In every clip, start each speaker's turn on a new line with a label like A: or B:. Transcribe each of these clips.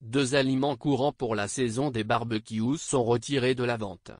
A: 2 aliments courants pour la saison des barbecues sont retirés de la vente.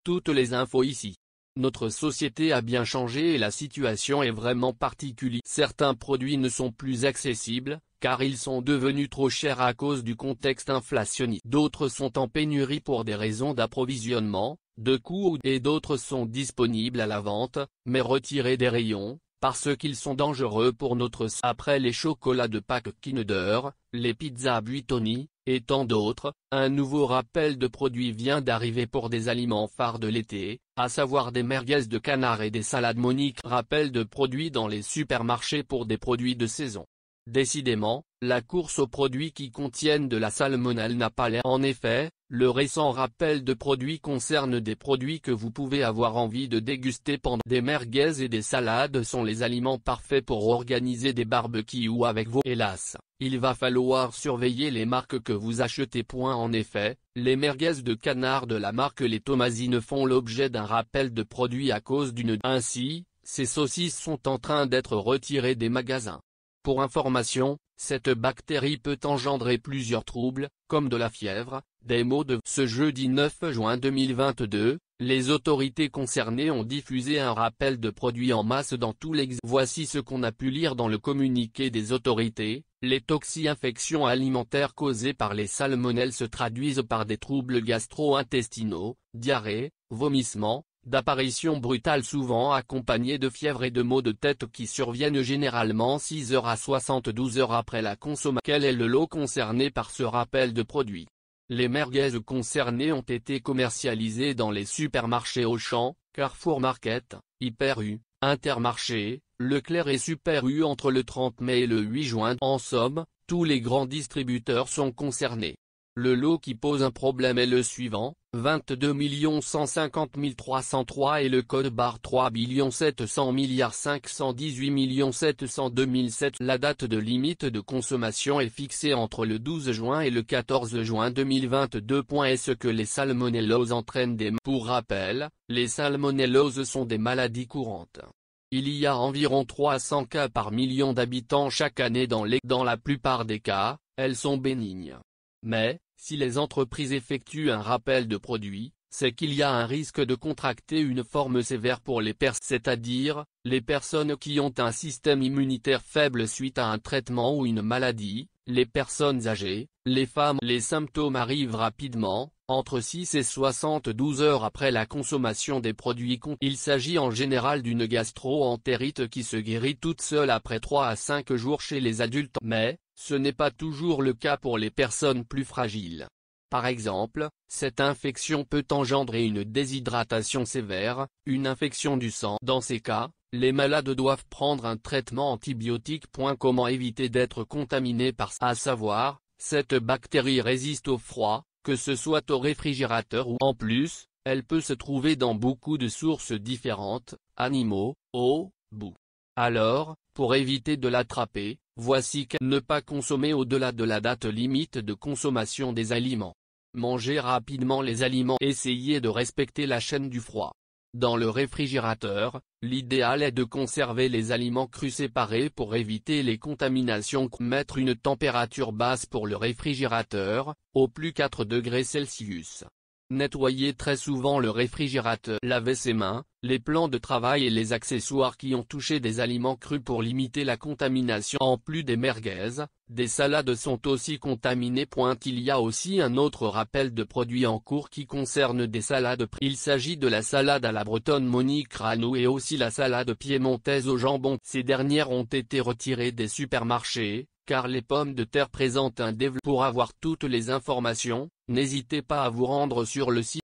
A: Toutes les infos ici. Notre société a bien changé et la situation est vraiment particulière. Certains produits ne sont plus accessibles, car ils sont devenus trop chers à cause du contexte inflationniste. D'autres sont en pénurie pour des raisons d'approvisionnement, de coûts et d'autres sont disponibles à la vente, mais retirés des rayons, parce qu'ils sont dangereux pour notre santé. Après les chocolats de Pâques Kinder, les pizzas Buitoni, et tant d'autres, un nouveau rappel de produits vient d'arriver pour des aliments phares de l'été, à savoir des merguez de canard et des salades Monique. Rappel de produits dans les supermarchés pour des produits de saison. Décidément, la course aux produits qui contiennent de la salmonelle n'a pas l'air. En effet, le récent rappel de produits concerne des produits que vous pouvez avoir envie de déguster pendant des merguez et des salades sont les aliments parfaits pour organiser des barbecues avec vos. Hélas, il va falloir surveiller les marques que vous achetez. En effet, les merguez de canard de la marque Les Tomasines font l'objet d'un rappel de produits à cause d'une. Ainsi, ces saucisses sont en train d'être retirées des magasins. Pour information, cette bactérie peut engendrer plusieurs troubles, comme de la fièvre, des maux de. Ce jeudi 9 juin 2022, les autorités concernées ont diffusé un rappel de produits en masse dans tout l'ex. Voici ce qu'on a pu lire dans le communiqué des autorités. Les toxi-infections alimentaires causées par les salmonelles se traduisent par des troubles gastro-intestinaux, diarrhée, vomissements, d'apparitions brutales souvent accompagnées de fièvre et de maux de tête qui surviennent généralement 6 heures à 72 heures après la consommation. Quel est le lot concerné par ce rappel de produits? Les merguez concernées ont été commercialisées dans les supermarchés Auchan, Carrefour Market, Hyper U, Intermarché, Leclerc et Super U entre le 30 mai et le 8 juin. En somme, tous les grands distributeurs sont concernés. Le lot qui pose un problème est le suivant, 22 150 303 et le code barre 3 700 518 700 2007. La date de limite de consommation est fixée entre le 12 juin et le 14 juin 2022. Est-ce que les salmonelloses entraînent des. Pour rappel, les salmonelloses sont des maladies courantes. Il y a environ 300 cas par million d'habitants chaque année dans la plupart des cas, elles sont bénignes. Mais, si les entreprises effectuent un rappel de produits, c'est qu'il y a un risque de contracter une forme sévère pour les personnes, c'est-à-dire, les personnes qui ont un système immunitaire faible suite à un traitement ou une maladie, les personnes âgées, les femmes. Les symptômes arrivent rapidement, entre 6 et 72 heures après la consommation des produits. Il s'agit en général d'une gastro-entérite qui se guérit toute seule après 3 à 5 jours chez les adultes. Mais, ce n'est pas toujours le cas pour les personnes plus fragiles. Par exemple, cette infection peut engendrer une déshydratation sévère, une infection du sang. Dans ces cas, les malades doivent prendre un traitement antibiotique. Comment éviter d'être contaminé par à savoir, cette bactérie résiste au froid, que ce soit au réfrigérateur ou en plus, elle peut se trouver dans beaucoup de sources différentes, animaux, eau, boue. Alors, pour éviter de l'attraper, voici ne pas consommer au-delà de la date limite de consommation des aliments. Mangez rapidement les aliments. Essayez de respecter la chaîne du froid. Dans le réfrigérateur, l'idéal est de conserver les aliments crus séparés pour éviter les contaminations. Mettre une température basse pour le réfrigérateur, au plus 4 degrés Celsius. Nettoyer très souvent le réfrigérateur. Laver ses mains, les plans de travail et les accessoires qui ont touché des aliments crus pour limiter la contamination. En plus des merguez, des salades sont aussi contaminées. Il y a aussi un autre rappel de produits en cours qui concerne des salades. Il s'agit de la salade à la bretonne Monique Ranou et aussi la salade piémontaise au jambon. Ces dernières ont été retirées des supermarchés, car les pommes de terre présentent un développement. Pour avoir toutes les informations, n'hésitez pas à vous rendre sur le site